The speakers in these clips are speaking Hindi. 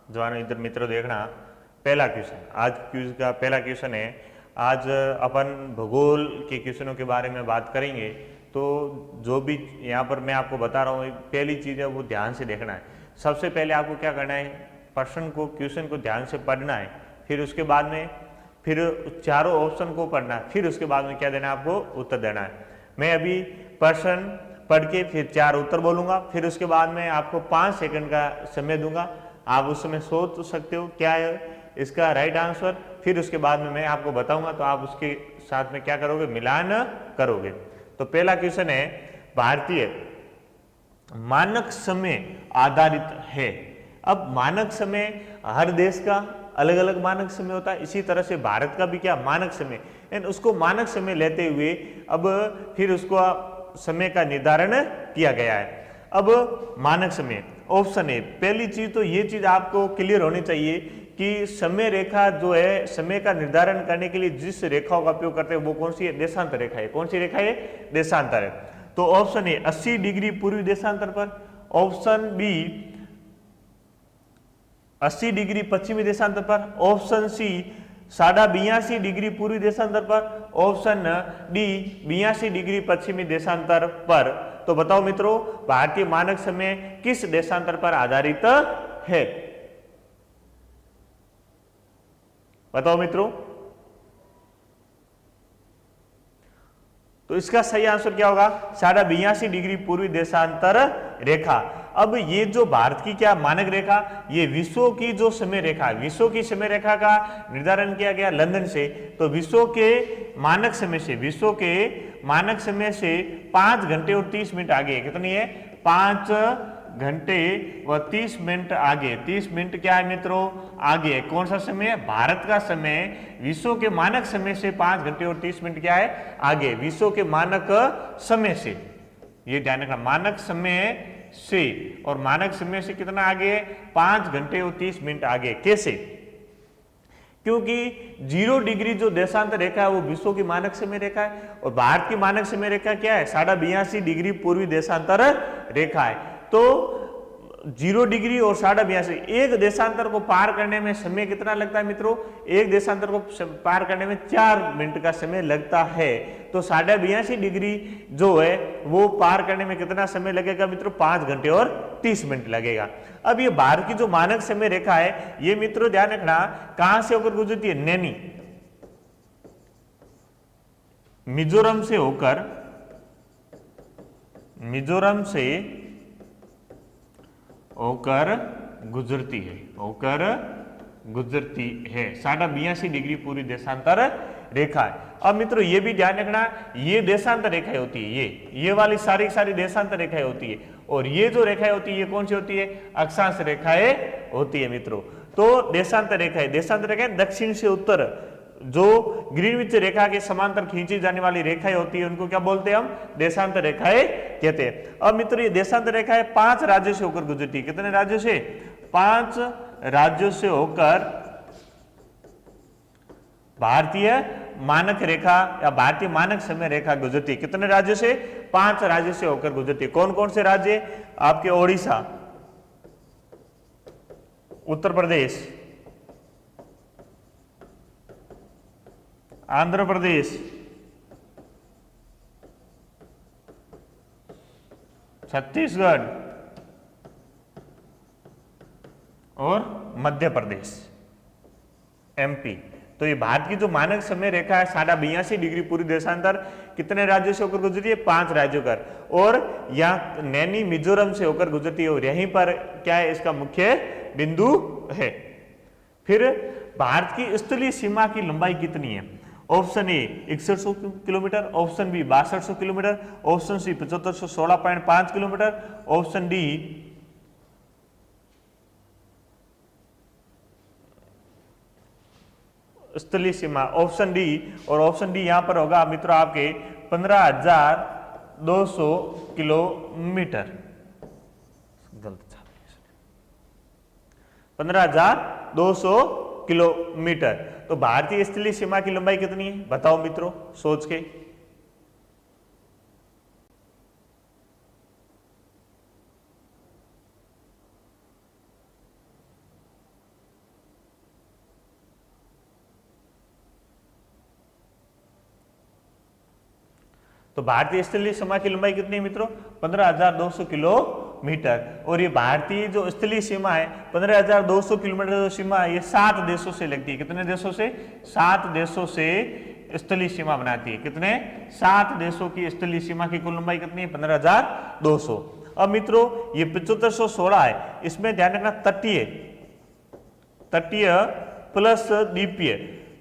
जवानों इधर मित्रों देखना, पहला क्वेश्चन, आज क्विज का पहला क्वेश्चन है। आज अपन भूगोल के क्वेश्चनों के बारे में बात करेंगे। तो जो भी यहाँ पर मैं आपको बता रहा हूँ, पहली चीज़ है वो ध्यान से देखना है। सबसे पहले आपको क्या करना है, प्रश्न को, क्वेश्चन को ध्यान से पढ़ना है। फिर उसके बाद में फिर चारों ऑप्शन को पढ़ना है। फिर उसके बाद में क्या देना है, आपको उत्तर देना है। मैं अभी प्रश्न पढ़ के फिर 4 उत्तर बोलूंगा। फिर उसके बाद में आपको 5 सेकंड का समय दूंगा। आप उस समय सोच सकते हो क्या है इसका राइट आंसर। फिर उसके बाद में मैं आपको बताऊंगा, तो आप उसके साथ में क्या करोगे, मिलान करोगे। तो पहला क्वेश्चन है, भारतीय मानक समय आधारित है। अब मानक समय हर देश का अलग अलग मानक समय होता है, इसी तरह से भारत का भी क्या मानक समय, एंड उसको मानक समय लेते हुए अब फिर उसको समय का निर्धारण किया गया है। अब मानक समय, ऑप्शन ए, पहली चीज तो ये चीज आपको क्लियर होनी चाहिए कि समय रेखा जो है, समय का निर्धारण करने के लिए जिस रेखाओं का उपयोग करते हैं वो कौन सी है, देशांतर रेखा है। कौन सी रेखा है, देशांतर है। तो ऑप्शन ए 80 डिग्री पूर्वी देशांतर पर, ऑप्शन बी 80 डिग्री पश्चिमी देशांतर पर, ऑप्शन सी 82.5 डिग्री पूर्वी देशांतर पर, ऑप्शन डी 82 डिग्री पश्चिमी देशांतर पर। तो बताओ मित्रों, भारतीय मानक समय किस देशांतर पर आधारित है? बताओ मित्रों। तो इसका सही आंसर क्या होगा, 82.5 डिग्री पूर्वी देशांतर रेखा। अब ये जो भारत की क्या मानक रेखा, ये विश्व की जो समय रेखा है, विश्व की समय रेखा का निर्धारण किया गया लंदन से। तो विश्व के मानक समय से, विश्व के मानक समय से 5 घंटे और 30 मिनट आगे, कितनी है, 5 घंटे व 30 मिनट आगे। 30 मिनट क्या है मित्रों, आगे। कौन सा समय, भारत का समय विश्व के मानक समय से 5 घंटे और 30 मिनट क्या है, आगे, विश्व के मानक समय से। ये ध्यान रखना, मानक समय से, और मानक समय से कितना आगे, 5 घंटे और 30 मिनट आगे। कैसे, क्योंकि 0 डिग्री जो देशांतर रेखा है वो विश्व की मानक समय रेखा है, और भारत की मानक समय रेखा क्या है, 82.5 डिग्री पूर्वी देशांतर रेखा है। तो 0 डिग्री और 82.5, एक देशांतर को पार करने में समय कितना लगता है मित्रों, एक देशांतर को पार करने में 4 मिनट का समय लगता है। तो 82.5 डिग्री जो है वो पार करने में कितना समय लगेगा मित्रों, 5 घंटे और 30 मिनट लगेगा। अब ये भारत की जो मानक समय रेखा है, ये मित्रों ध्यान रखना कहां से होकर गुजरती है, नैनी, मिजोरम से होकर, मिजोरम से होकर गुजरती है, होकर गुजरती है। 82.5 डिग्री पूरी देशांतर रेखा है। अब मित्रों ये भी ध्यान रखना, ये देशांतर रेखाएं होती है, ये वाली सारी सारी देशांतर रेखाएं होती है, और ये जो रेखाएं होती है ये कौन सी होती है, अक्षांश रेखाएं होती है मित्रों। तो देशांतर रेखाएं, देशांतर रेखाएं दक्षिण से उत्तर, जो ग्रीनविच रेखा के समांतर खींची जाने वाली रेखाएं होती है उनको क्या बोलते हैं हम, देशांतर रेखाएं कहते हैं। अब मित्रों ये देशांतर रेखाएं 5 राज्यों से होकर गुजरती है। कितने राज्यों से, 5 राज्यों से होकर भारतीय मानक रेखा या भारतीय मानक समय रेखा गुजरती है। कितने राज्यों से, 5 राज्यों से होकर गुजरती है। कौन कौन से राज्य, आपके ओडिशा, उत्तर प्रदेश, आंध्र प्रदेश, छत्तीसगढ़ और मध्य प्रदेश, एमपी। तो ये भारत की जो मानक समय रेखा है 82.5 डिग्री पूरी देशांतर कितने राज्यों से होकर गुजरती है, 5 राज्यों कर, और यहाँ नैनी मिजोरम से होकर गुजरती है, और यहीं पर क्या है, इसका मुख्य बिंदु है। फिर भारत की स्थलीय सीमा की लंबाई कितनी है, option A 6100 kilometre, option B 6200 kilometre, option C 7516.5 kilometre, option D स्थलीय सीमा, ऑप्शन डी, और ऑप्शन डी यहां पर होगा मित्रों आपके 15,200 किलोमीटर, गलत, 15,200 किलोमीटर। तो भारतीय स्थलीय सीमा की लंबाई कितनी है, बताओ मित्रों सोच के। तो भारतीय स्थलीय सीमा की लंबाई कितनी है मित्रों? 15,200 किलोमीटर। और ये भारतीय जो स्थलीय सीमा है 15,200 किलोमीटर जो सीमा है ये 7 देशों से लगती है। कितने देशों से? 7 देशों से स्थलीय सीमा बनाती है। कितने? 7 देशों की स्थलीय सीमा की कुल लंबाई कितनी है? 15,200। अब मित्रों ये 7516 है, इसमें ध्यान रखना तटीय प्लस द्वीपीय,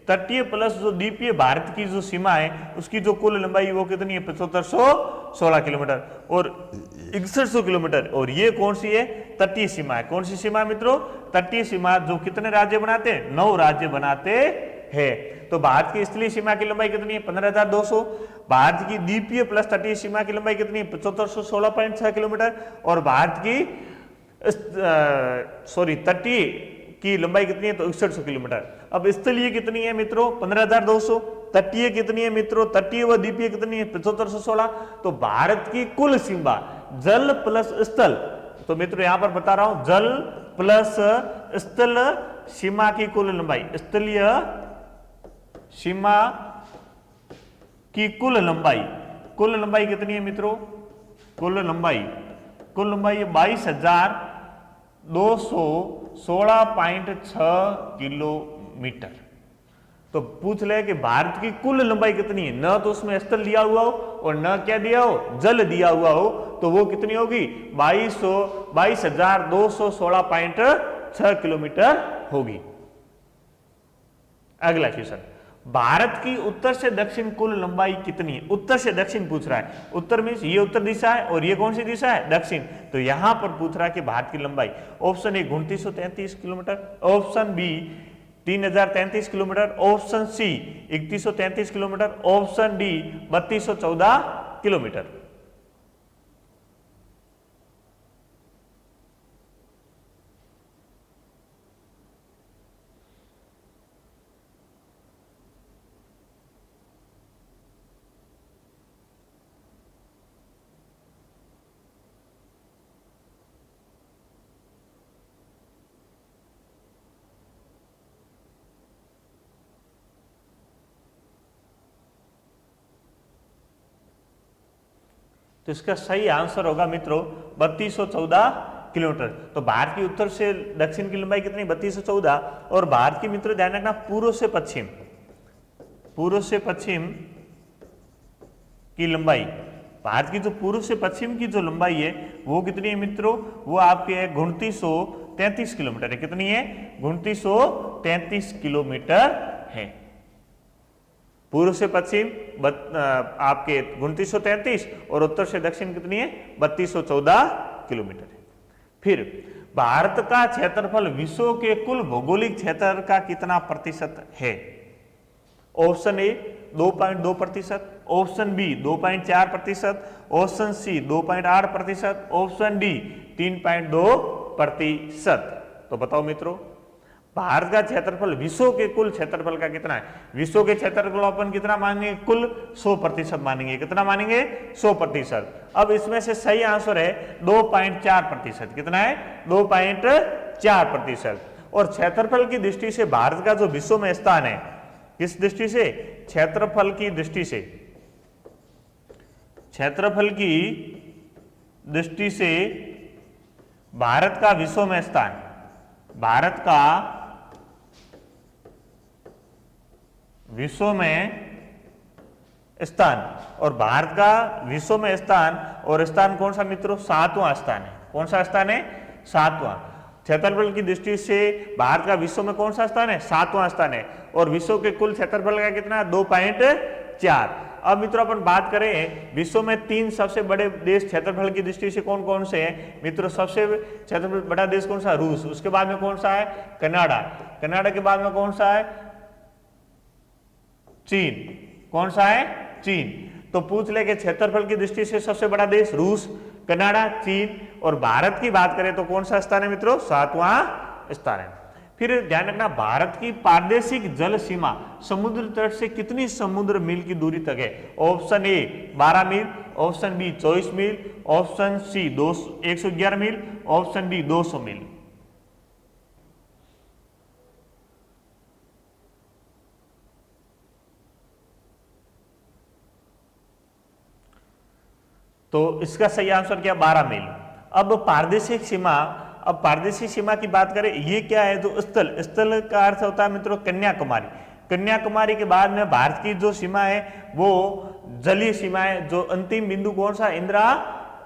तटीय प्लस जो द्वीपीय भारत की जो सीमा है उसकी जो कुल लंबाई वो कितनी है? 7516 किलोमीटर और 6100 किलोमीटर। और ये कौन सी है? तटीय सीमा है। कौन सी सीमा है मित्रों? तटीय सीमा, जो कितने राज्य बनाते हैं? 9 राज्य बनाते हैं। तो भारत की स्थलीय सीमा की लंबाई कितनी है? 15,200। भारत की द्वीपीय प्लस तटीय सीमा की लंबाई कितनी है? 7516.6 किलोमीटर। और भारत की तटीय की लंबाई कितनी है? तो 6100 किलोमीटर। अब स्थलीय कितनी है मित्रों? 15,200। तटीय कितनी है मित्रों? तटीय व द्वीपीय कितनी है? 7516। तो भारत की कुल सीमा जल प्लस स्थल, तो मित्रों यहां पर बता रहा हूं जल प्लस स्थल सीमा की कुल लंबाई, स्थलीय सीमा की कुल लंबाई कितनी है मित्रों? कुल लंबाई 22,216.6 किलोमीटर। तो पूछ ले कि भारत की कुल लंबाई कितनी है, न तो उसमें स्थल दिया हुआ हो और न क्या दिया हो? जल दिया हुआ हो, तो वो कितनी होगी? 22,216.6 किलोमीटर होगी। अगला क्वेश्चन, भारत की उत्तर से दक्षिण कुल लंबाई कितनी है? उत्तर से दक्षिण पूछ रहा है। उत्तर मीन्स ये उत्तर दिशा है और ये कौन सी दिशा है? दक्षिण। तो यहां पर पूछ रहा है कि भारत की लंबाई, option A 2933 kilometre, option B 3033 kilometre, option C 3133 kilometre, option D 3214 kilometre. तो इसका सही आंसर होगा मित्रों 3214 किलोमीटर। तो भारत की उत्तर से दक्षिण की लंबाई कितनी? 3214। और भारत की मित्रों ध्यान रखना पूर्व से पश्चिम की लंबाई, भारत की जो पूर्व से पश्चिम की जो लंबाई है वो कितनी है मित्रों? वो आपके है 2933 किलोमीटर है। कितनी है? 2933 किलोमीटर है। पूर्व से पश्चिम आपके 2933 और उत्तर से दक्षिण कितनी है? 3214 किलोमीटर है। फिर भारत का क्षेत्रफल विश्व के कुल भौगोलिक क्षेत्र का कितना प्रतिशत है? Option A 2.2%, option B 2.4%, option C 2.8%, option D 3.2%। तो बताओ मित्रों भारत का क्षेत्रफल विश्व के कुल क्षेत्रफल का कितना है? विश्व के क्षेत्रफल अपन कितना मानेंगे? कुल 100% मानेंगे। कितना मानेंगे? 100%। अब इसमें से सही आंसर है 2.4%। कितना है? 2.4%। और क्षेत्रफल की दृष्टि से भारत का जो विश्व में स्थान है, किस दृष्टि से? क्षेत्रफल की दृष्टि से, क्षेत्रफल की दृष्टि से भारत का विश्व में स्थान, भारत का विश्व में स्थान, और भारत का विश्व में स्थान और स्थान कौन सा मित्रों? 7वां स्थान है। कौन सा स्थान है? 7वां। क्षेत्रफल की दृष्टि से भारत का विश्व में कौन सा स्थान है? 7वां स्थान है। और विश्व के कुल क्षेत्रफल का कितना? 2.4। अब मित्रों अपन बात करें विश्व में 3 सबसे बड़े देश क्षेत्रफल की दृष्टि से कौन कौन से हैं मित्रों? सबसे क्षेत्रफल बड़ा देश कौन सा? रूस। उसके बाद में कौन सा है? कनाडा। कनाडा के बाद में कौन सा है? चीन। कौन सा है? चीन। तो पूछ ले कि क्षेत्रफल की दृष्टि से सबसे बड़ा देश रूस, कनाडा, चीन, और भारत की बात करें तो कौन सा स्थान है मित्रों? 7वां स्थान है। फिर ध्यान रखना भारत की प्रादेशिक जल सीमा समुद्र तट से कितनी समुद्र मील की दूरी तक है? ऑप्शन ए 12 मील, ऑप्शन बी 24 मील, ऑप्शन सी 111 मील, ऑप्शन डी 200 मील। तो इसका सही आंसर क्या, 12 मील। अब पारदेशिक सीमा, अब पारदेशिक सीमा की बात करें, ये क्या है, जो स्थल, स्थल का अर्थ होता है मित्रों कन्याकुमारी। कन्याकुमारी के बाद में भारत की जो सीमा है वो जलीय सीमा है, जो अंतिम बिंदु कौन सा, इंदिरा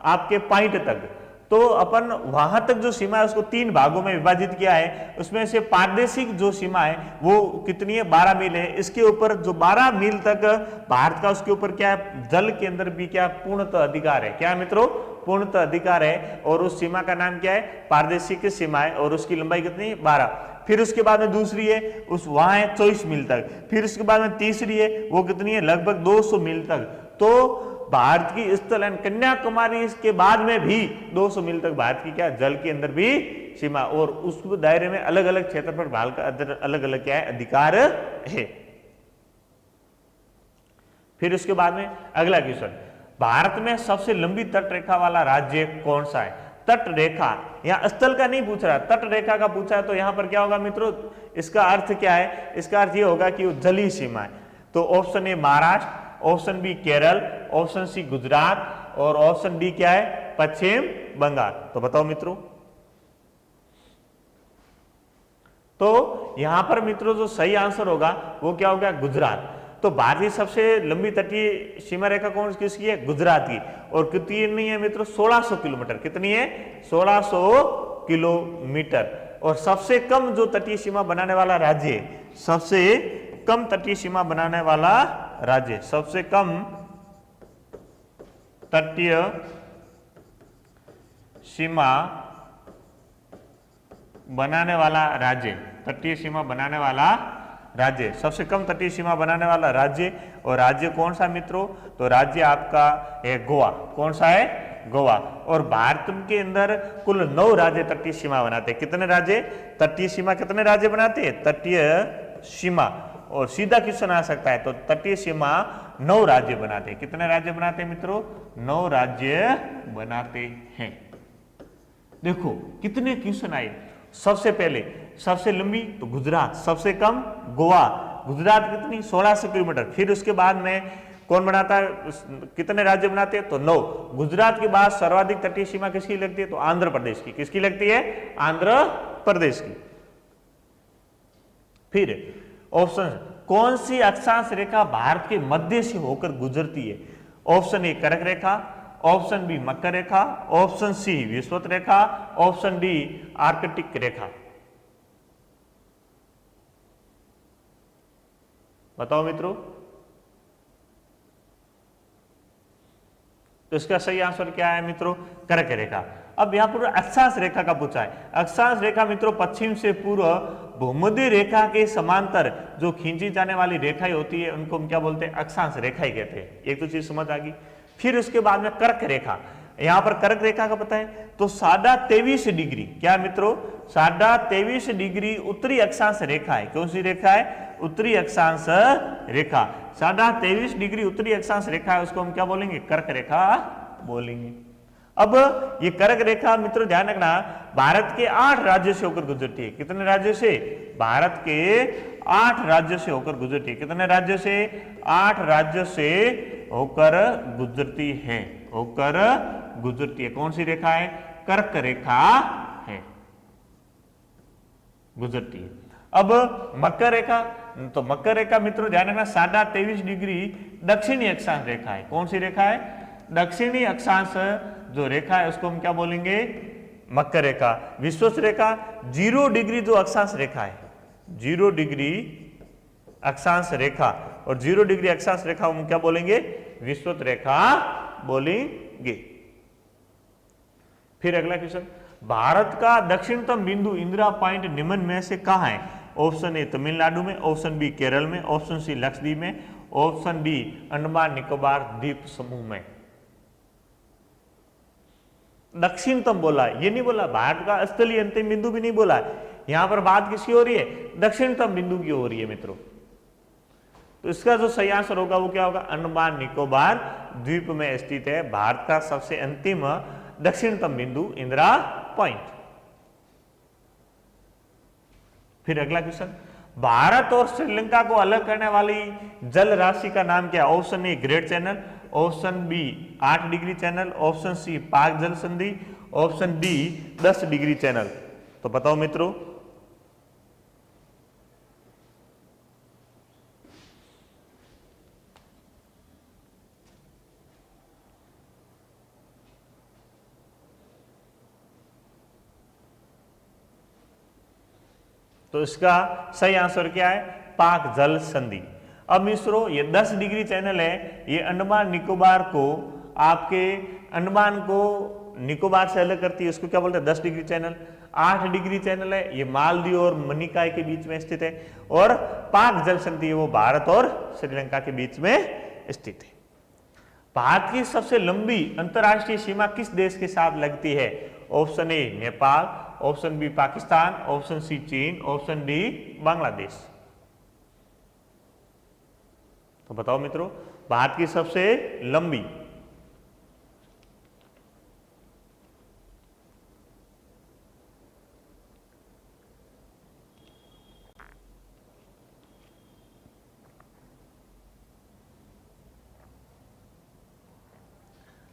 आपके पॉइंट तक। तो अपन वहां तक जो सीमा है उसको 3 भागों में विभाजित किया है, उसमें से पारदेशिक जो सीमा है वो कितनी है, 12 मील है। इसके ऊपर जो 12 मील तक भारत का, उसके ऊपर क्या है, जल के अंदर भी क्या पूर्णतः अधिकार है, क्या मित्रों, पूर्णतः अधिकार है। और उस सीमा का नाम क्या है, पारदेशिक सीमा है, और उसकी लंबाई कितनी है, 12। फिर उसके बाद में दूसरी है, उस वहां है 24 मील तक। फिर उसके बाद में तीसरी है, वो कितनी है, लगभग 200 मील तक। तो भारत की स्थल एंड कन्याकुमारी इसके बाद में भी 200 मील तक भारत की क्या, जल के अंदर भी सीमा, और उस दायरे में अलग अलग क्षेत्रफल भारत का अलग अलग क्या है, अधिकार है। फिर उसके बाद में अगला क्वेश्चन, भारत में सबसे लंबी तट रेखा वाला राज्य कौन सा है। तट रेखा, यहां स्थल का नहीं पूछ रहा, तट रेखा का पूछा है। तो यहां पर क्या होगा मित्रों, इसका अर्थ क्या है, इसका अर्थ यह होगा कि वो जलीय सीमा है। तो option A Maharashtra, option B Kerala, option C Gujarat, और ऑप्शन डी क्या है, पश्चिम बंगाल। तो बताओ मित्रों। तो यहां पर मित्रों जो सही आंसर होगा वो क्या होगा, गुजरात। तो भारत की सबसे लंबी तटीय सीमा रेखा कौन किसकी है, गुजरात की। और कितनी है मित्रों, 1600 किलोमीटर। कितनी है, 1600 किलोमीटर। और सबसे कम जो तटीय सीमा बनाने वाला राज्य है, सबसे कम तटीय सीमा बनाने वाला राज्य, सबसे कम तटीय सीमा बनाने वाला राज्य, तटीय सीमा बनाने वाला राज्य, सबसे कम तटीय सीमा बनाने वाला राज्य। और राज्य कौन सा मित्रों, तो राज्य आपका है गोवा। कौन सा है, गोवा। और भारत के अंदर कुल 9 राज्य तटीय सीमा बनाते हैं। कितने राज्य, तटीय सीमा कितने राज्य बनाते हैं, तटीय सीमा। और सीधा क्वेश्चन आ सकता है, तो तटीय सीमा 9 राज्य बनाते हैं। कितने राज्य बनाते हैं मित्रों, 9 राज्य बनाते हैं। देखो कितने क्वेश्चन आए। सबसे पहले सबसे लंबी तो गुजरात, सबसे कम गोवा। गुजरात कितनी, 1600 किलोमीटर। फिर उसके बाद में कौन बनाता है, कितने राज्य बनाते हैं, तो 9। गुजरात के बाद सर्वाधिक तटीय सीमा किसकी लगती है, तो आंध्र प्रदेश की। किसकी लगती है, आंध्र प्रदेश की। फिर ऑप्शन, कौन सी अक्षांश रेखा भारत के मध्य से होकर गुजरती है। ऑप्शन ए कर्क रेखा, ऑप्शन बी मकर रेखा, ऑप्शन सी विषुवत रेखा, ऑप्शन डी आर्कटिक रेखा। बताओ मित्रों। तो इसका सही आंसर क्या है मित्रों, कर्क रेखा। अब यहां पर अक्षांश रेखा का पूछा है। अक्षांश रेखा मित्रों पश्चिम से पूर्व भूमध्य रेखा के समांतर जो खींची जाने वाली रेखाएं होती है उनको हम क्या बोलते हैं, अक्षांश रेखा ही कहते हैं। एक तो चीज समझ आ गई। फिर उसके बाद में कर्क रेखा। यहां पर कर्क रेखा का पता है, तो 23.5 डिग्री, क्या मित्रों, 23.5 डिग्री उत्तरी अक्षांश रेखा है। कौन सी रेखा है, उत्तरी अक्षांश रेखा। 23.5 डिग्री उत्तरी अक्षांश रेखा है, उसको हम क्या बोलेंगे, कर्क रेखा बोलेंगे। अब ये कर्क रेखा मित्रों ध्यान रखना, भारत के 8 राज्यों से होकर गुजरती है। कितने राज्यों से, भारत के 8 राज्यों से होकर गुजरती है। कितने राज्यों से, 8 राज्यों से होकर गुजरती है, होकर गुजरती है। कौन सी रेखा है, कर्क रेखा है, गुजरती है। अब मकर रेखा, तो मकर रेखा मित्रों ध्यान रखना 23.5 डिग्री दक्षिणी अक्षांश रेखा है। कौन सी रेखा है, दक्षिणी अक्षांश जो रेखा है उसको हम क्या बोलेंगे, मकर रेखा। विषुवत रेखा 0 डिग्री जो अक्षांश रेखा है, 0 डिग्री अक्षांश रेखा, और 0 डिग्री अक्षांश रेखा हम क्या बोलेंगे, विषुवत रेखा बोलेंगे। फिर अगला क्वेश्चन, भारत का दक्षिणतम बिंदु इंदिरा पॉइंट निम्न में से कहां है। ऑप्शन ए तमिलनाडु में, ऑप्शन बी केरल में, ऑप्शन सी लक्षद्वीप में, ऑप्शन डी अंडमान निकोबार द्वीप समूह में। दक्षिणतम बोला, ये नहीं बोला भारत का स्थलीय अंतिम बिंदु भी नहीं बोला। यहां पर बात किसकी हो रही है, दक्षिणतम बिंदु की हो रही है मित्रों। तो इसका जो सही आंसर होगा वो क्या होगा, अंडमान निकोबार द्वीप में स्थित है भारत का सबसे अंतिम दक्षिणतम बिंदु इंदिरा पॉइंट। फिर अगला क्वेश्चन, भारत और श्रीलंका को अलग करने वाली जल राशि का नाम क्या है। Option A great channel, option B 8 degree channel, option C Palk जल संधि, ऑप्शन डी 10 डिग्री चैनल। तो बताओ मित्रों। तो इसका सही आंसर क्या है? पाक जल संधि। अब मित्रों ये 10 डिग्री चैनल है, ये अंडमान निकोबार को, आपके अंडमान को निकोबार से अलग करती है, उसको क्या बोलते हैं? 10 डिग्री चैनल। 8 डिग्री चैनल है, ये मालदीव और मनिकाय के बीच में स्थित है। और पाक जल संधि है, वो भारत और श्रीलंका के बीच में स्थित है। भारत की सबसे लंबी अंतरराष्ट्रीय सीमा किस देश के साथ लगती है? Option A Nepal, option B Pakistan, option C चीन, ऑप्शन डी बांग्लादेश। तो बताओ मित्रों, भारत की सबसे लंबी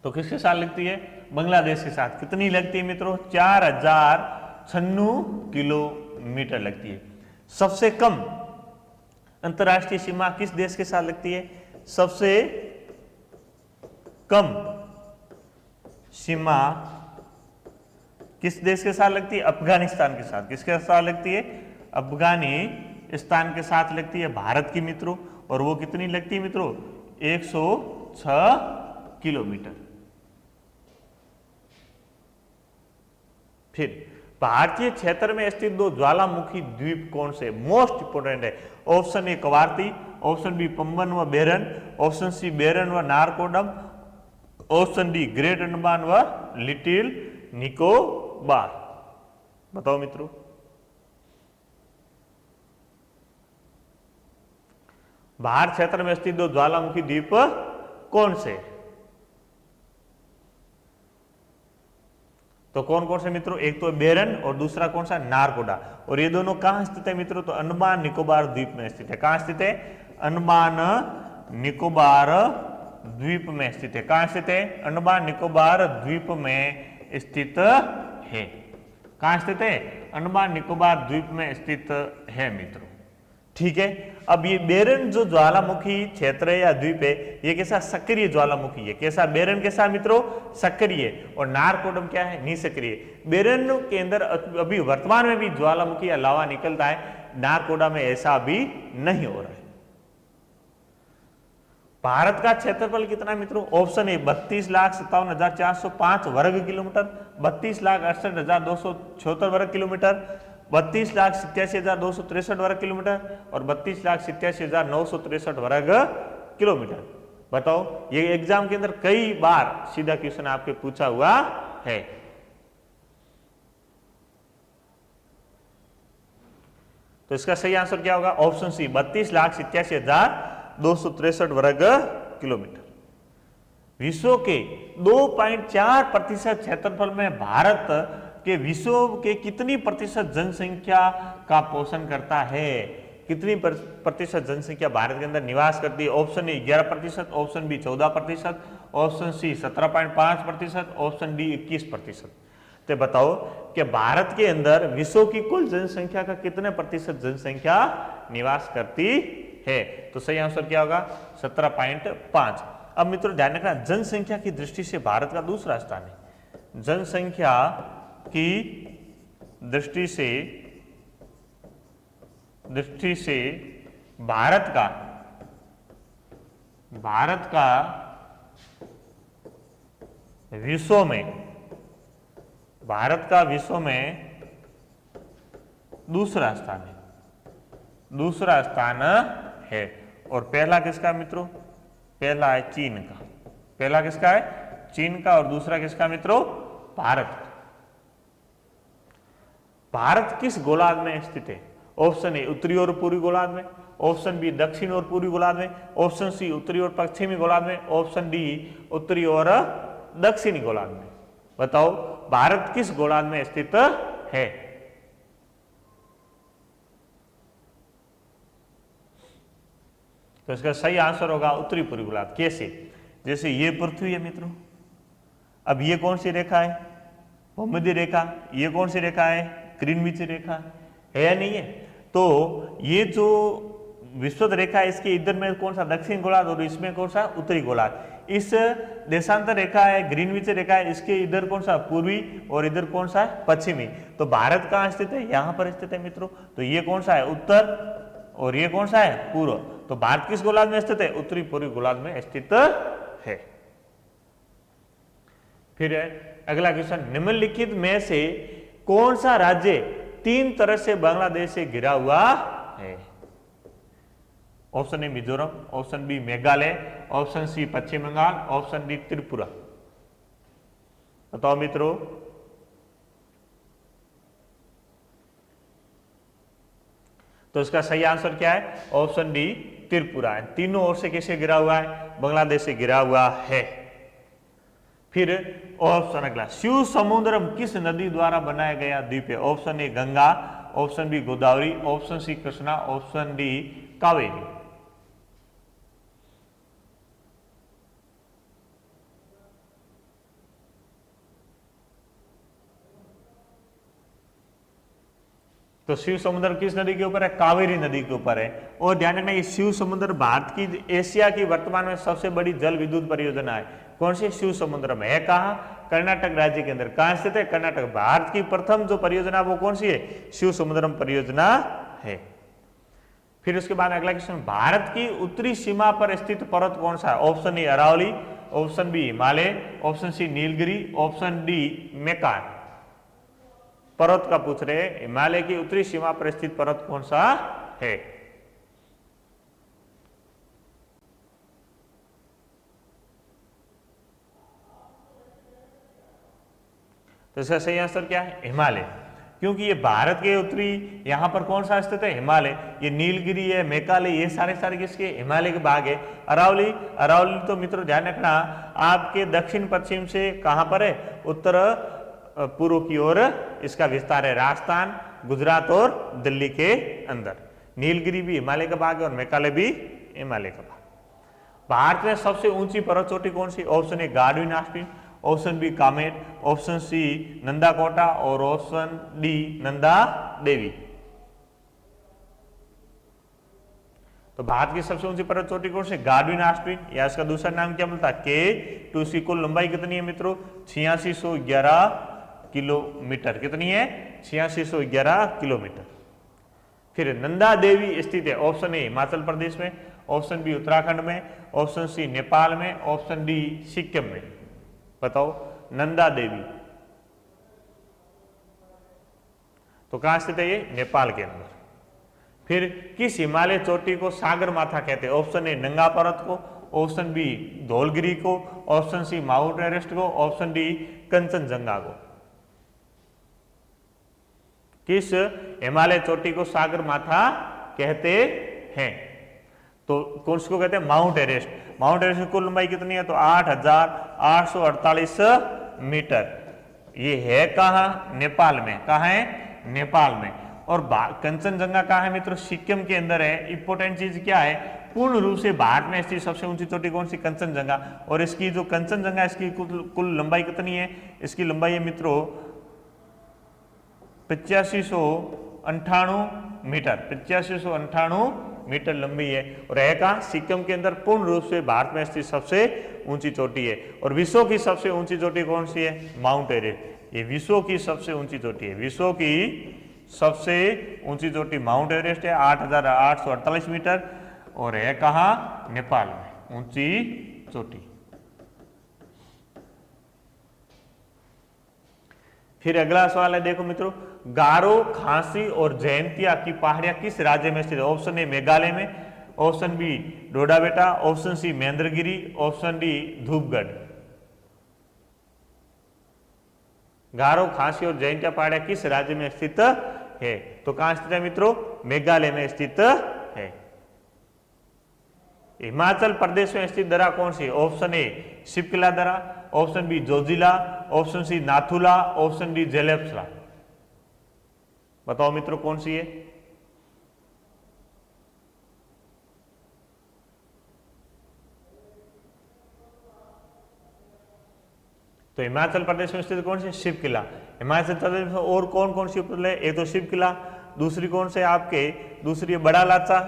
तो किसके साथ लगती है? बांग्लादेश के साथ। कितनी लगती है मित्रों? 4096 किलोमीटर लगती है। सबसे कम अंतरराष्ट्रीय सीमा किस देश के साथ लगती है? सबसे कम सीमा किस देश के साथ लगती है? अफगानिस्तान के साथ। किसके साथ लगती है? अफगानिस्तान के साथ लगती है भारत की मित्रों। और वो कितनी लगती है मित्रों? 106 किलोमीटर। फिर भारतीय क्षेत्र में स्थित 2 ज्वालामुखी द्वीप कौन से? मोस्ट इंपोर्टेंट है। Option A Kavaratti, option B Pamban व बेरन, ऑप्शन सी बेरन व Narcondam, option D great Andaman व लिटिल निकोबार। बताओ मित्रों। भारत क्षेत्र में स्थित 2 ज्वालामुखी द्वीप कौन से? तो कौन कौन से मित्रों? एक तो बेरन और दूसरा कौन सा? नारकोडा। और ये दोनों कहां स्थित है मित्रों? तो अंडमान निकोबार द्वीप में स्थित है। कहां स्थित है? अंडमान निकोबार द्वीप में स्थित है। कहां स्थित है? अंडमान निकोबार द्वीप में स्थित है। कहां स्थित है? अंडमान निकोबार द्वीप में स्थित है मित्रों। ठीक है। अब ये बेरन जो ज्वालामुखी क्षेत्र है या द्वीप है, ये कैसा? सक्रिय ज्वालामुखी है। कैसा? बेरन कैसा मित्रों? सक्रिय। और नारकोडम क्या है? निष्क्रिय। बेरन के अंदर अभी वर्तमान में भी ज्वालामुखी या लावा निकलता है, नारकोडा में ऐसा अभी नहीं हो रहा है। भारत का क्षेत्रफल कितना मित्रों? ऑप्शन ए 32,57,405 वर्ग किलोमीटर, 32,68,276 वर्ग किलोमीटर, 32,87,263 वर्ग किलोमीटर और 32,87,963 वर्ग किलोमीटर। बताओ, ये एग्जाम के अंदर कई बार सीधा क्वेश्चन आपके पूछा हुआ है। तो इसका सही आंसर क्या होगा? ऑप्शन सी 32,87,263 वर्ग किलोमीटर। विश्व के 2.4% क्षेत्रफल में भारत के विश्व के कितनी प्रतिशत जनसंख्या का पोषण करता है? कितनी प्रतिशत जनसंख्या भारत के अंदर निवास करती है? Option A 11%, option B 14%, option C 17.5%, option D 21%। तो बताओ कि भारत के अंदर विश्व की कुल जनसंख्या का कितने प्रतिशत जनसंख्या निवास करती है? तो सही आंसर क्या होगा? 17.5। अब मित्रों ध्यान रखना, जनसंख्या की दृष्टि से भारत का दूसरा स्थान है। जनसंख्या की दृष्टि से भारत का विश्व में दूसरा स्थान है। और पहला किसका मित्रों? पहला है चीन का। पहला किसका है? चीन का। और दूसरा किसका मित्रों? भारत का। भारत किस गोलार्ध में स्थित है? ऑप्शन ए उत्तरी और पूर्वी गोलार्ध में, ऑप्शन बी दक्षिण और पूर्वी गोलार्ध में, ऑप्शन सी उत्तरी और पश्चिमी गोलार्ध में, ऑप्शन डी उत्तरी और दक्षिणी गोलार्ध में। बताओ भारत किस गोलार्ध में स्थित है? तो इसका सही आंसर होगा उत्तरी पूर्वी गोलार्ध। कैसे? जैसे ये पृथ्वी है मित्रों, अब ये कौन सी रेखा है, भूमध्य रेखा। ये कौन सी रेखा है, ग्रीनविच रेखा है या नहीं है। तो ये जो विषुवत रेखा है, इसके इधर में कौन सा दक्षिण गोलार्ध और इसमें कौन सा उत्तरी गोलार्ध। इस देशांतर रेखा है, ग्रीनविच रेखा है, इसके इधर कौन सा पूर्वी और इधर कौन सा है पश्चिमी। तो भारत कहाँ स्थित है, यहाँ पर स्थित है मित्रों। तो ये कौन सा है उत्तर और ये कौन सा है पूर्व। तो भारत किस गोलार्ध में स्थित है, उत्तरी पूर्वी गोलार्ध में स्थित है। फिर अगला क्वेश्चन, निम्नलिखित में से कौन सा राज्य 3 तरह से बांग्लादेश से घिरा हुआ है। Option A Mizoram, option B Meghalaya, option C Paschim Bengal, option D Tripura. बताओ मित्रों। तो इसका सही आंसर क्या है, ऑप्शन डी त्रिपुरा है। तीनों ओर से किसे घिरा हुआ है, बांग्लादेश से घिरा हुआ है। फिर ऑप्शन अगला, शिव समुद्रम किस नदी द्वारा बनाया गया द्वीप है। Option A Ganga, option B Godavari, option C Krishna, option D Kaveri. तो शिव समुद्र किस नदी के ऊपर है, कावेरी नदी के ऊपर है। और ध्यान रखना, ये शिव समुद्र भारत की, एशिया की वर्तमान में सबसे बड़ी जल विद्युत परियोजना है। कौन सी, शिव समुद्र में है। कहाँ, कर्नाटक राज्य के अंदर। कहाँ स्थित है, कर्नाटक। भारत की प्रथम जो परियोजना वो कौन सी है, शिव समुद्रम परियोजना है। फिर उसके बाद अगला क्वेश्चन, भारत की उत्तरी सीमा पर स्थित पर्वत कौन सा है। Option A Aravali, option B Himalaya, option C Nilgiri, option D मेकान। पर्वत का पूछ रहे, हिमालय की उत्तरी सीमा पर स्थित पर्वत कौन सा है। तो इसका सही आंसर क्या है, हिमालय। क्योंकि ये भारत के उत्तरी, यहां पर कौन सा स्थित है, हिमालय। ये नीलगिरी है, मेघालय, ये सारे किसके, हिमालय के भाग है। अरावली तो मित्रों ध्यान रखना, आपके दक्षिण पश्चिम से कहां पर है, उत्तर पूर्व की ओर इसका विस्तार है, राजस्थान, गुजरात और दिल्ली के अंदर। नीलगिरी भी हिमालय का भाग है और मेघालय भी हिमालय का भाग। भारत में सबसे ऊंची पर्वत चोटी कौन सी। Option A Godwin Austen, option B Kamet, option C Nanda Kota और ऑप्शन डी नंदा देवी। तो भारत की सबसे ऊंची पर्वत चोटी कौन सी, गार्डविन आस्पिन, या इसका दूसरा नाम क्या बोलता है, K2C। कुल लंबाई कितनी है मित्रों, 8611 किलोमीटर। कितनी है, 8611 किलोमीटर। फिर नंदा देवी स्थित है, ऑप्शन ए हिमाचल प्रदेश में, ऑप्शन बी उत्तराखंड में, ऑप्शन सी नेपाल में, ऑप्शन डी सिक्किम में। बताओ नंदा देवी तो कहां स्थित है, ये नेपाल के अंदर। फिर किस हिमालय चोटी को सागर माथा कहते हैं। ऑप्शन ए नंगा पर्वत को, ऑप्शन बी धौलगिरी को, ऑप्शन सी माउंट एवरेस्ट को, ऑप्शन डी कंचनजंगा को। किस हिमालय चोटी को सागर माथा कहते हैं। तो कौन सी को कहते हैं, माउंट एवरेस्ट। माउंट एवरेस्ट की कुल लंबाई कितनी है, तो 8848 मीटर। ये है कहाँ, नेपाल में। कहाँ है, नेपाल में। और कंचनजंगा कहाँ है मित्रों, सिक्किम के अंदर है। इंपोर्टेंट चीज क्या है, पूर्ण रूप से भारत में स्थित सबसे ऊंची चोटी कौन सी, कंचनजंगा। और इसकी जो कंचनजंगा, इसकी कुल लंबाई कितनी है, इसकी लंबाई है मित्रों 8598 मीटर। 8598 मीटर लंबी है। और है कहाँ, सिक्किम के अंदर। पूर्ण रूप से भारत में स्थित सबसे ऊंची चोटी है। और विश्व की सबसे ऊंची चोटी कौन सी है, माउंट एवरेस्ट। ये विश्व की सबसे ऊंची चोटी है। विश्व की सबसे ऊंची चोटी माउंट एवरेस्ट है, 8848 मीटर। और है कहाँ, नेपाल में ऊंची चोटी। फिर अगला सवाल है, देखो मित्रों, गारो, खासी और जयंतिया की पहाड़ियां किस राज्य में स्थित है। ऑप्शन ए मेघालय में, option B Dodabetta, option C Mahendragiri, option D Dhupgarh. Garo, Khasi और जयंतिया पहाड़ियां किस राज्य में स्थित है। तो कहां स्थित है मित्रों, मेघालय में स्थित है। हिमाचल प्रदेश में स्थित दर्रा कौन सी है। ऑप्शन ए शिवकिला दर्रा, option B Zojila, option C Nathula, option D Jelepla. बताओ मित्रों कौन सी है। तो हिमाचल प्रदेश में स्थित कौन सी? शिव किला। हिमाचल प्रदेश में और कौन कौन सी उपलब्ध है? एक तो शिव किला, दूसरी कौन से आपके, दूसरी बड़ा लाचा,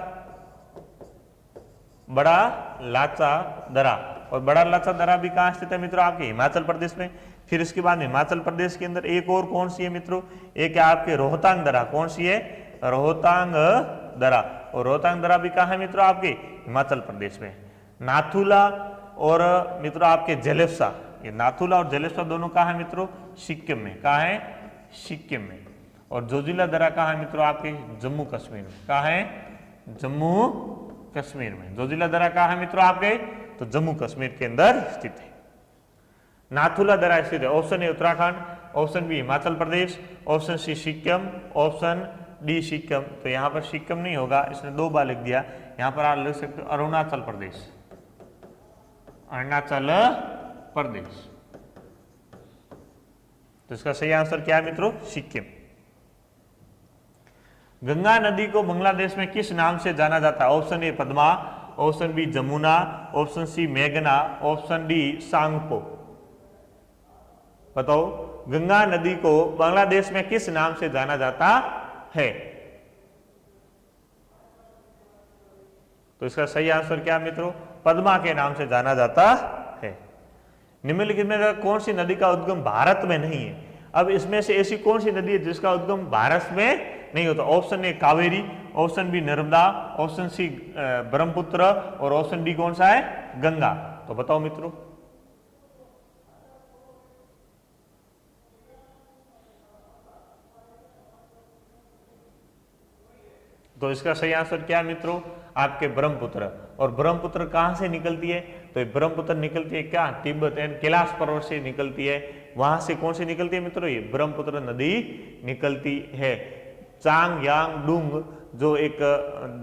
बड़ा लाचा दरा। और बड़ा लाचा दरा भी कहाँ स्थित है मित्रों? आपके हिमाचल प्रदेश में। फिर इसके बाद हिमाचल प्रदेश के अंदर एक और कौन सी है मित्रों? एक है आपके रोहतांग दरा। कौन सी है? रोहतांग दरा। और रोहतांग दरा भी कहाँ है मित्रों? आपके हिमाचल प्रदेश में। नाथुला और मित्रों आपके जलेफसा, ये नाथुला और जलेफसा दोनों कहाँ है मित्रों? सिक्किम में। कहाँ है? सिक्किम में। और जोजिला दरा कहाँ है मित्रों? आपके जम्मू कश्मीर में। कहाँ है? जम्मू कश्मीर में। जोजिला दरा कहाँ है मित्रों आपके? तो जम्मू कश्मीर के अंदर स्थित है। नाथुला दरा स्थित है। Option A Uttarakhand, option B Himachal Pradesh, option C Sikkim, option D Sikkim. तो यहाँ पर सिक्किम नहीं होगा, इसने 2 बार लिख दिया। यहाँ पर आप लिख सकते हो अरुणाचल प्रदेश, अरुणाचल प्रदेश। तो इसका सही आंसर क्या है मित्रों? सिक्किम। गंगा नदी को बांग्लादेश में किस नाम से जाना जाता है? Option A Padma, option B Jamuna, option C मेघना, ऑप्शन डी सांगपो। बताओ, गंगा नदी को बांग्लादेश में किस नाम से जाना जाता है? तो इसका सही आंसर क्या मित्रों? पद्मा के नाम से जाना जाता है। निम्नलिखित में कौन सी नदी का उद्गम भारत में नहीं है? अब इसमें से ऐसी कौन सी नदी है जिसका उद्गम भारत में नहीं होता? Option A Kaveri, option B Narmada, option C Brahmaputra और ऑप्शन डी कौन सा है? गंगा। तो बताओ मित्रों। तो इसका सही आंसर क्या है मित्रों? आपके ब्रह्मपुत्र। और ब्रह्मपुत्र कहां से निकलती है? तो ये ब्रह्मपुत्र निकलती है क्या? तिब्बत एंड कैलाश पर्वत से निकलती है। वहां से कौन सी निकलती है मित्रों? ये ब्रह्मपुत्र नदी निकलती है। चांग यांग डूंग जो एक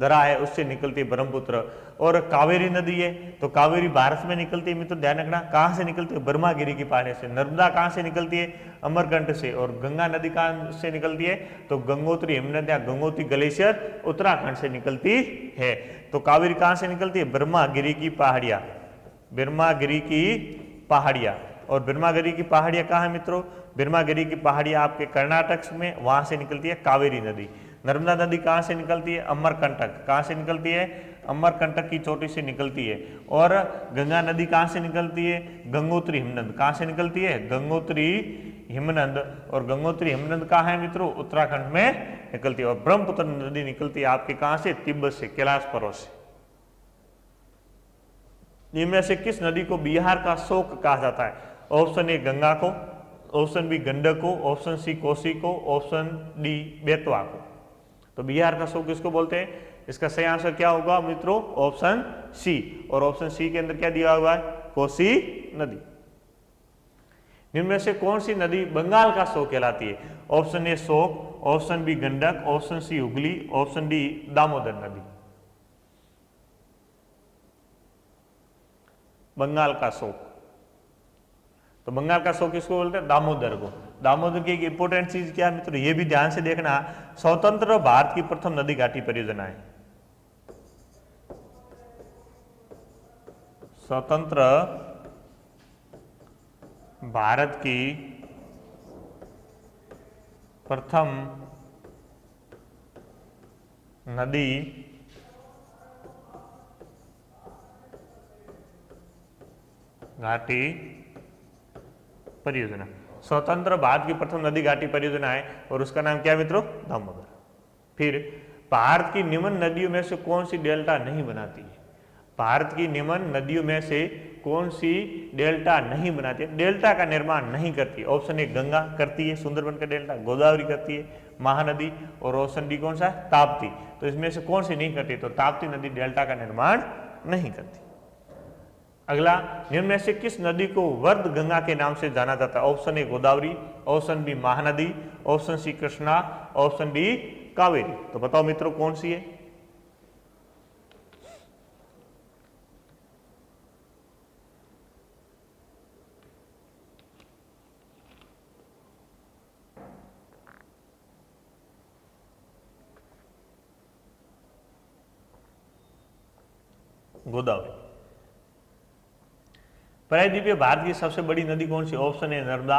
दरा है उससे निकलती है ब्रह्मपुत्र। और कावेरी नदी है, तो कावेरी भारत में निकलती है मित्रों, ध्यान रखना। कहां से निकलती है? ब्रह्मागिरी की पहाड़ी से। नर्मदा कहां से निकलती है? अमरकंटक से। और गंगा नदी कहां से निकलती है? तो गंगोत्री हिमनद या गंगोत्री ग्लेशियर उत्तराखंड से निकलती है। तो कावेरी कहां से निकलती है? ब्रह्मागिरी की पहाड़ियां, ब्रह्मागिरी की पहाड़ियां। और ब्रह्मागिरी की पहाड़ियां कहाँ है मित्रों? ब्रह्मागिरी की पहाड़ियां आपके कर्नाटक में, वहां से निकलती है कावेरी नदी। नर्मदा नदी कहाँ से निकलती है? अमरकंटक। कहाँ से निकलती है? अमरकंटक की चोटी से निकलती है। और गंगा नदी कहाँ से निकलती है? गंगोत्री हिमनद। कहाँ से निकलती है? गंगोत्री हिमनद। और गंगोत्री हिमनद कहाँ है मित्रों? उत्तराखंड में निकलती है। और ब्रह्मपुत्र नदी निकलती है आपके कहाँ से? तिब्बत से, कैलाश पर्वत से। इनमें से किस नदी को बिहार का शोक कहा जाता है? ऑप्शन ए गंगा को, ऑप्शन बी गंडक को, ऑप्शन सी कोसी को, ऑप्शन डी बेतवा को। तो बिहार का शोक किसको बोलते हैं? इसका सही आंसर क्या होगा मित्रों? Option C. और ऑप्शन सी के अंदर क्या दिया हुआ है? कोसी नदी। इनमें से कौन सी नदी बंगाल का शोक कहलाती है? ऑप्शन ए शोक, option B Gandak, option C Hooghly, option D Damodar नदी। बंगाल का शोक, तो बंगाल का शोक किसको बोलते हैं? दामोदर को। दामोदर की एक इंपॉर्टेंट चीज क्या है मित्रों? ये भी ध्यान से देखना, स्वतंत्र भारत की प्रथम नदी घाटी परियोजना है। स्वतंत्र भारत की प्रथम नदी घाटी परियोजना। स्वतंत्र भारत की प्रथम नदी घाटी परियोजना है और उसका नाम क्या है मित्रों? दामोदर। फिर भारत की निम्न नदियों में से कौन सी डेल्टा नहीं बनाती है? भारत की निम्न नदियों में से कौन सी डेल्टा नहीं बनाती है, डेल्टा का निर्माण नहीं करती? ऑप्शन ए गंगा करती है, सुंदरबन का डेल्टा। गोदावरी करती है, महानदी। और ऑप्शन डी कौन सा है? ताप्ती। तो इसमें से कौन सी नहीं करती? तो ताप्ती नदी डेल्टा का निर्माण नहीं करती। अगला, निम्न में से किस नदी को वर्ध गंगा के नाम से जाना जाता है? Option A Godavari, option B Mahanadi, option C Krishna, option D Kaveri. तो बताओ मित्रों कौन सी है? गोदावरी। प्रायद्वीपीय भारत की सबसे बड़ी नदी कौन सी? Option A Narmada,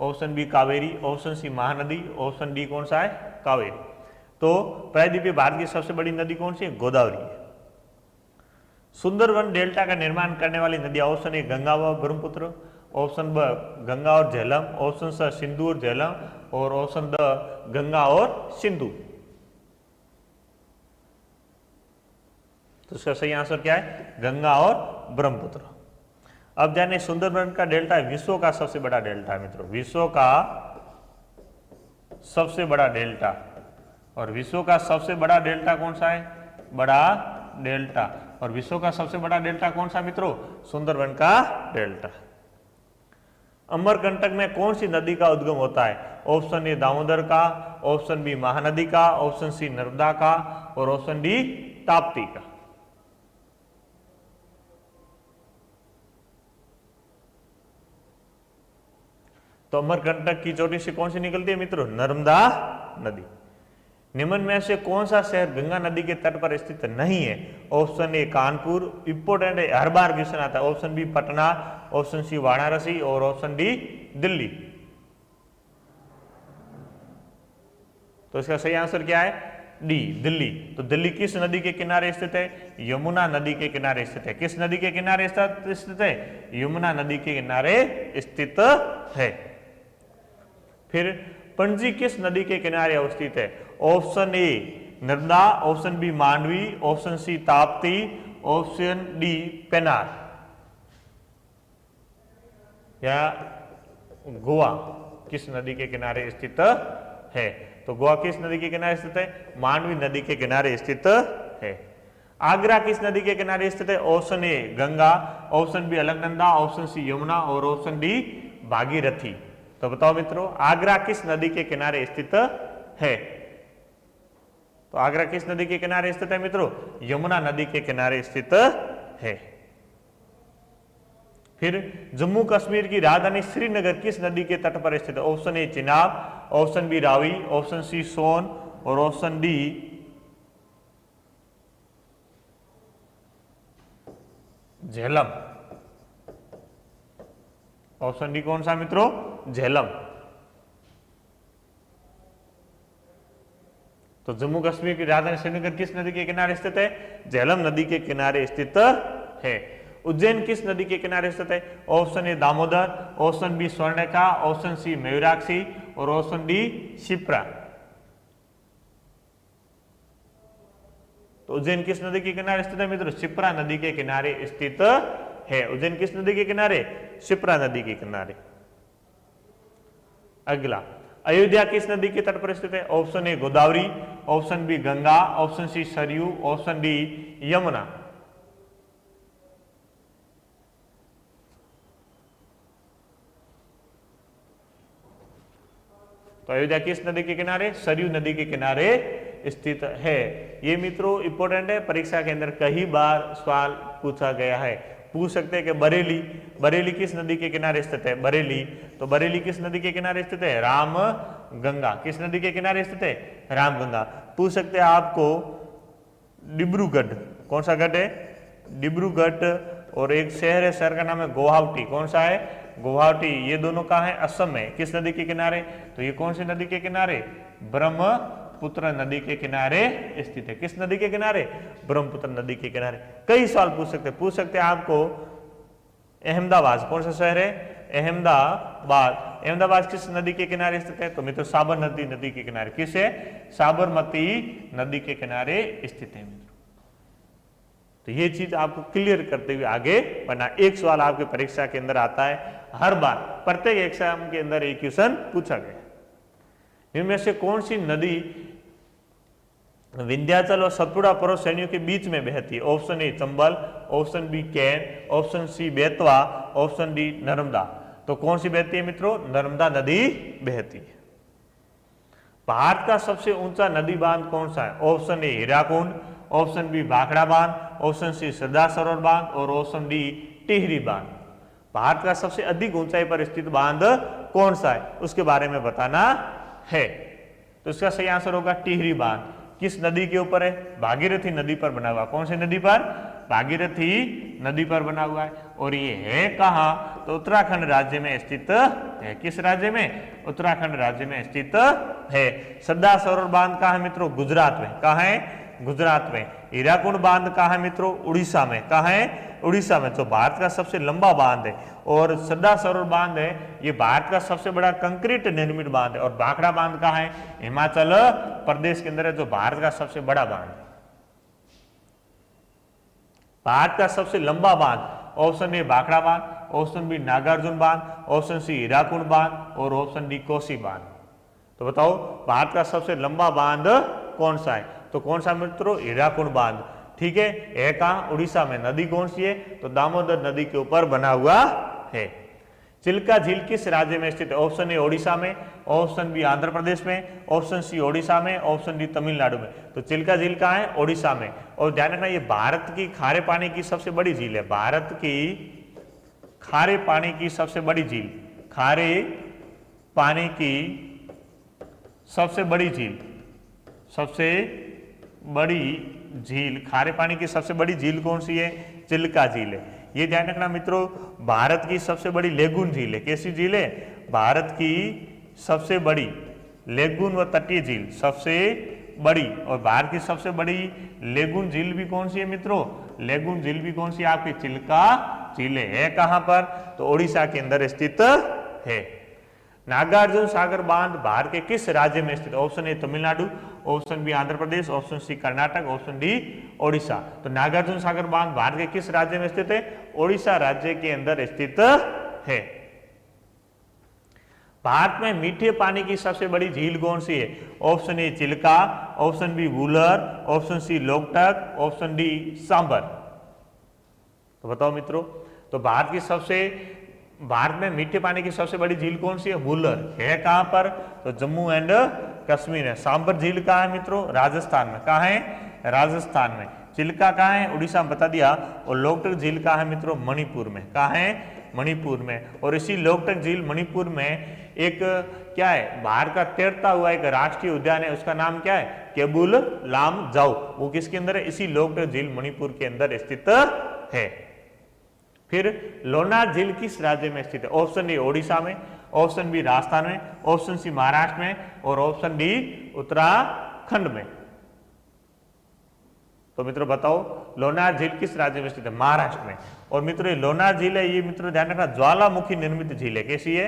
option B Kaveri, option C Mahanadi, option D कौन सा है? कावेरी। तो प्रायद्वीपीय भारत की सबसे बड़ी नदी कौन सी है? गोदावरी है। सुंदरवन डेल्टा का निर्माण करने वाली नदियां, ऑप्शन ए गंगा व ब्रह्मपुत्र, ऑप्शन ब गंगा और झेलम, ऑप्शन स सिंधु और झेलम, और ऑप्शन द गंगा और सिंधु। तो इसका सही आंसर क्या है? गंगा और ब्रह्मपुत्र। अब जाने सुंदरबन का डेल्टा विश्व का सबसे बड़ा डेल्टा है मित्रों, विश्व का सबसे बड़ा डेल्टा। और विश्व का सबसे बड़ा डेल्टा कौन सा है? बड़ा डेल्टा। और विश्व का सबसे बड़ा डेल्टा कौन सा मित्रों? सुंदरबन का डेल्टा। अमरकंटक में कौन सी नदी का उद्गम होता है? ऑप्शन ए दामोदर का, ऑप्शन बी महानदी का, ऑप्शन सी नर्मदा का, और ऑप्शन डी ताप्ती का। तो अमरकंटक की चोटी से कौन सी निकलती है मित्रों? नर्मदा नदी। निम्न में से कौन सा शहर गंगा नदी के तट पर स्थित नहीं है? ऑप्शन ए कानपुर, इंपोर्टेंट है, हर बार क्वेश्चन आता है। Option B Patna, option C Varanasi, और ऑप्शन डी दिल्ली। तो इसका सही आंसर क्या है? डी, दिल्ली। तो दिल्ली किस नदी के किनारे स्थित है? यमुना नदी के किनारे स्थित है। किस नदी के किनारे स्थित है? यमुना नदी के किनारे स्थित है। फिर पणजी किस नदी के किनारे अवस्थित है? Option A Narmada, option B Mandovi, option C Tapti, option D Pennar. या गोवा किस नदी के किनारे स्थित है? तो गोवा किस नदी के किनारे स्थित है? मांडवी नदी के किनारे स्थित है। आगरा किस नदी के किनारे स्थित है? Option A Ganga, option B Alaknanda, option C Yamuna, और ऑप्शन डी भागीरथी। तो बताओ मित्रों, आगरा किस नदी के किनारे स्थित है? तो आगरा किस नदी के किनारे स्थित है मित्रों? यमुना नदी के किनारे स्थित है। फिर जम्मू कश्मीर की राजधानी श्रीनगर किस नदी के तट पर स्थित है? Option A Chenab, option B Ravi, option C Son, और option D Jhelum. Option D कौन सा मित्रों? झेलम। तो जम्मू कश्मीर की राजधानी श्रीनगर किस नदी के किनारे स्थित है? झेलम नदी के किनारे स्थित है। उज्जैन किस नदी के किनारे स्थित है? Option A Damodar, option B Swarnarekha, option C Mayurakshi, और ऑप्शन डी शिप्रा। तो उज्जैन किस नदी के किनारे स्थित है मित्रों? शिप्रा नदी के किनारे स्थित है। उज्जैन किस नदी के किनारे? शिप्रा नदी के किनारे। अगला, अयोध्या किस नदी के तट पर स्थित है? Option A Godavari, option B Ganga, option C Saryu, option D Yamuna. तो अयोध्या किस नदी के किनारे? सरयू नदी के किनारे स्थित है। ये मित्रों इंपॉर्टेंट है, परीक्षा के अंदर कई बार सवाल पूछा गया है। पूछ सकते हैं कि बरेली, बरेली किस नदी के किनारे स्थित है? बरेली, तो बरेली किस नदी के किनारे स्थित है? राम गंगा। किस नदी के किनारे स्थित है? राम गंगा। पूछ सकते हैं आपको डिब्रूगढ़, कौन सा गढ़ है? डिब्रूगढ़। और एक शहर है, शहर का नाम है गुवाहाटी। कौन सा है? गुवाहाटी। ये दोनों कहाँ है? असम में। किस नदी के किनारे? तो ये कौन सी नदी के किनारे? ब्रह्मपुत्र नदी के किनारे स्थित है। किस नदी के किनारे? ब्रह्मपुत्र नदी के किनारे। कई सवाल पूछ सकते हैं आपको अहमदाबाद, कौन सा शहर है? अहमदाबाद। अहमदाबाद किस नदी के किनारे स्थित है? तो मित्रों साबरमती नदी के किनारे। किस है? साबरमती नदी के किनारे स्थित है मित्रों। तो ये चीज आपको क्लियर करते हुए आगे बढ़ना। एक सवाल आपके परीक्षा के अंदर आता है हर बार, प्रत्येक एग्जाम के अंदर एक क्वेश्चन पूछा गया। इनमें से कौन सी नदी विंध्याचल और सतपुड़ा पर्वत श्रेणियों के बीच में बहती है? Option A Chambal, option B Ken, option C Betwa, option D Narmada. तो कौन सी बहती है मित्रों? नर्मदा नदी बहती है। भारत का सबसे ऊंचा नदी बांध कौन सा है? Option A Hirakud, option B Bhakra बांध, ऑप्शन सी सरदार सरोवर बांध, और ऑप्शन डी टिहरी बांध। भारत का सबसे अधिक ऊंचाई पर स्थित बांध कौन सा है, उसके बारे में बताना है। तो इसका सही आंसर होगा टिहरी बांध। किस नदी के ऊपर है? भागीरथी नदी पर बना हुआ। कौन सी नदी पर? भागीरथी नदी पर बना हुआ है। और ये है कहाँ, तो उत्तराखंड राज्य में स्थित है। किस राज्य में, उत्तराखंड राज्य में स्थित है। सरदार सरोवर बांध कहाँ है मित्रों, गुजरात में। कहाँ है, गुजरात में। हीराकुंड बांध कहाँ है मित्रों, उड़ीसा में। कहाँ है, उड़ीसा में, जो भारत का सबसे लंबा बांध है। और सरदार सरोवर बांध है, ये भारत का सबसे बड़ा कंक्रीट निर्मित बांध है। और भाखड़ा बांध कहाँ है, हिमाचल प्रदेश के अंदर है, जो भारत का सबसे बड़ा बांध है, भारत का सबसे लंबा बांध। ऑप्शन ए भाखड़ा बांध, ऑप्शन बी नागार्जुन बांध, ऑप्शन सी हीराकुंड बांध और ऑप्शन डी कोसी बांध। तो बताओ भारत का सबसे लंबा बांध कौन सा है, तो कौन सा मित्रों, हीराकुंड बांध। ठीक है कहाँ, उड़ीसा में। नदी कौन सी है, तो दामोदर नदी के ऊपर बना हुआ है। चिल्का झील किस राज्य में स्थित है, ऑप्शन ए ओडिशा में, ऑप्शन बी आंध्र प्रदेश में, ऑप्शन सी ओडिशा में, ऑप्शन डी तमिलनाडु में। तो चिल्का झील कहाँ है, ओडिशा में। और ध्यान रखना ये भारत की खारे पानी की सबसे बड़ी झील है, भारत की खारे पानी की सबसे बड़ी झील, खारे पानी की सबसे बड़ी झील, सबसे बड़ी झील, खारे पानी की सबसे बड़ी झील कौन सी है, चिल्का झील है। ये ध्यान रखना मित्रों, भारत की सबसे बड़ी लेगून झील है। कैसी झील है, भारत की सबसे बड़ी लेगून व तटीय झील, सबसे बड़ी। और भारत की सबसे बड़ी लेगून झील भी कौन सी है मित्रों, लेगून झील भी कौन सी है आपकी, चिल्का झील है। कहां पर, तो ओडिशा के अंदर स्थित है। नागार्जुन सागर बांध भारत के किस राज्य में स्थित, option A Tamil Nadu, option B Andhra Pradesh, option C Karnataka, option D Odisha. तो नागार्जुन सागर बांध भारत के किस राज्य में स्थित है, ओडिशा राज्य के अंदर स्थित है। भारत में मीठे पानी की सबसे बड़ी झील कौन सी है, option A Chilka, option B Wular, option C Loktak, option D Sambhar. तो बताओ मित्रों, तो भारत में मीठे पानी की सबसे बड़ी झील कौन सी है, वूलर है। कहां पर, तो जम्मू एंड कश्मीर है। सांबर झील कहां है मित्रों, राजस्थान में। कहां है, राजस्थान में। चिल्का कहां है, उड़ीसा में, बता दिया। और लोकटक झील कहां है मित्रों, मणिपुर में। कहां है, मणिपुर में। और इसी लोकटक झील मणिपुर में एक क्या है, भारत का तैरता हुआ एक राष्ट्रीय उद्यान है, उसका नाम क्या है, केबुल लाम जाओ। वो किसके अंदर है, इसी लोकटक झील मणिपुर के अंदर स्थित है। फिर लोनार झील किस राज्य में स्थित है, ऑप्शन ए ओडिशा में, ऑप्शन बी राजस्थान में, ऑप्शन सी महाराष्ट्र में और ऑप्शन डी उत्तराखंड में। तो मित्रों बताओ लोनार झील किस राज्य में स्थित है, महाराष्ट्र में। और मित्रों ये लोनार झील है, ये मित्रों ध्यान रखना ज्वालामुखी निर्मित झील है। कैसी है,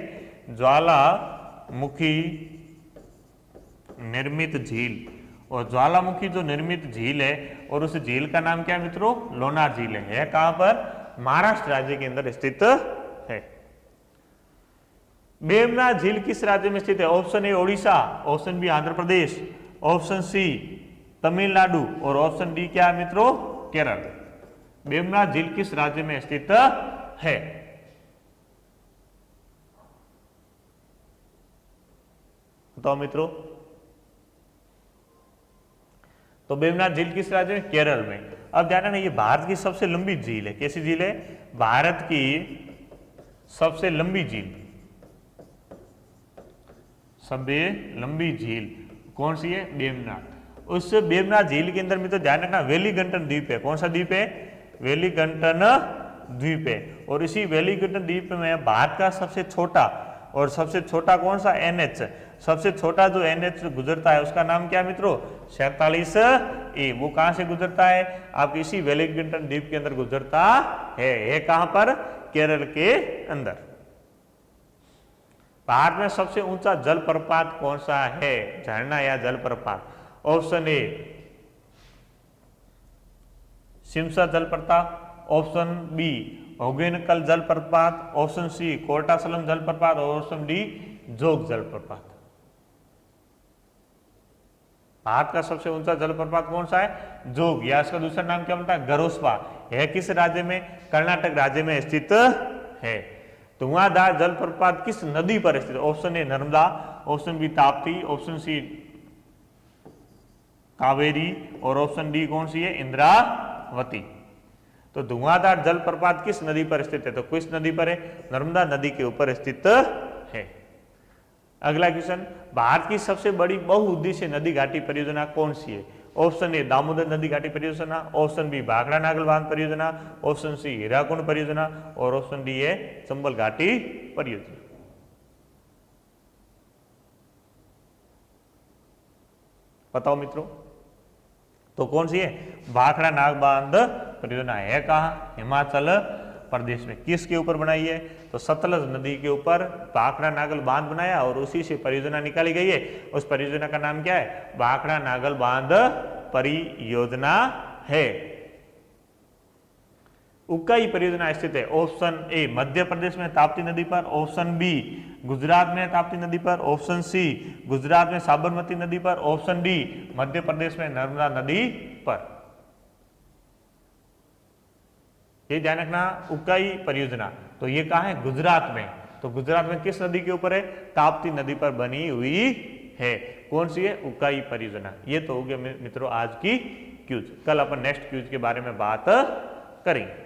ज्वालामुखी निर्मित झील। और ज्वालामुखी जो निर्मित झील है और उस झील का नाम क्या है मित्रों, लोनार झील है। कहां पर, महाराष्ट्र राज्य के अंदर स्थित है। मेमना झील किस राज्य में स्थित है, option A Odisha, option B Andhra Pradesh, option C Tamil Nadu और ऑप्शन डी क्या है मित्रों, केरल। मेमना झील किस राज्य में स्थित है, बताओ मित्रों। तो मेमना झील किस राज्य में, केरल में। अब ध्यान रखना ये भारत की सबसे लंबी झील है। कैसी झील है, भारत की सबसे लंबी झील, सबसे लंबी झील कौन सी है, मेमना। उस मेमना झील के अंदर में तो ध्यान रखना वेलिंगटन द्वीप है। कौन सा द्वीप है, वेलिंगटन द्वीप है। और इसी वेलिंगटन द्वीप में भारत का सबसे छोटा, और सबसे छोटा कौन सा, एनएच, सबसे छोटा जो एनएच गुजरता है उसका नाम क्या मित्रों, 47A। वो कहां से गुजरता है, आप इसी वेलिंगटन द्वीप के अंदर गुजरता है। कहां पर, केरल के अंदर। भारत में सबसे ऊंचा जलप्रपात कौन सा है, झरना या जलप्रपात, ऑप्शन ए सिमसा जलप्रपात, ऑप्शन बी होगेनकल जलप्रपात, ऑप्शन सी कोटासलम जलप्रपात और ऑप्शन डी जोग जलप्रपात। भारत का सबसे ऊंचा जलप्रपात कौन सा है, जोग, या इसका दूसरा नाम क्या बनता है, गरोस्पा। यह किस राज्य में, कर्नाटक राज्य में स्थित है। धुआंधार जलप्रपात किस नदी पर स्थित है, option A Narmada, option B Tapti, option C Kaveri और ऑप्शन डी कौन सी है, इंद्रावती। तो धुआंधार जलप्रपात किस नदी पर स्थित है, तो किस नदी पर है, नर्मदा नदी के ऊपर स्थित है। अगला क्वेश्चन, भारत की सबसे बड़ी बहुउद्देशीय नदी घाटी परियोजना कौन सी है, ऑप्शन ए दामोदर नदी घाटी परियोजना, ऑप्शन बी भाखड़ा नागल बांध परियोजना, ऑप्शन सी हीराकुंड परियोजना और ऑप्शन डी है चंबल घाटी परियोजना। बताओ मित्रों, तो कौन सी है? भाखड़ा नाग बांध परियोजना है कहाँ? हिमाचल प्रदेश में। किसके ऊपर बनाई है? तो सतलज नदी के ऊपर भाखड़ा नागल बांध बनाया और उसी से परियोजना निकाली गई है। उस परियोजना का नाम क्या है? भाखड़ा नागल बांध परियोजना है। उक्काई परियोजना स्थित है ऑप्शन ए मध्य प्रदेश में ताप्ती नदी पर, ऑप्शन बी गुजरात में ताप्ती नदी पर, ऑप्शन सी गुजरात में साबरमती नदी पर, ऑप्शन डी मध्य प्रदेश में नर्मदा नदी पर। ये ध्यान रखना, उक्काई परियोजना तो ये कहाँ है? गुजरात में। तो गुजरात में किस नदी के ऊपर है? ताप्ती नदी पर बनी हुई है। कौन सी है? उक्काई परियोजना। ये तो हो गया मित्रों आज की क्यूज। कल अपन नेक्स्ट क्यूज के बारे में बात करेंगे।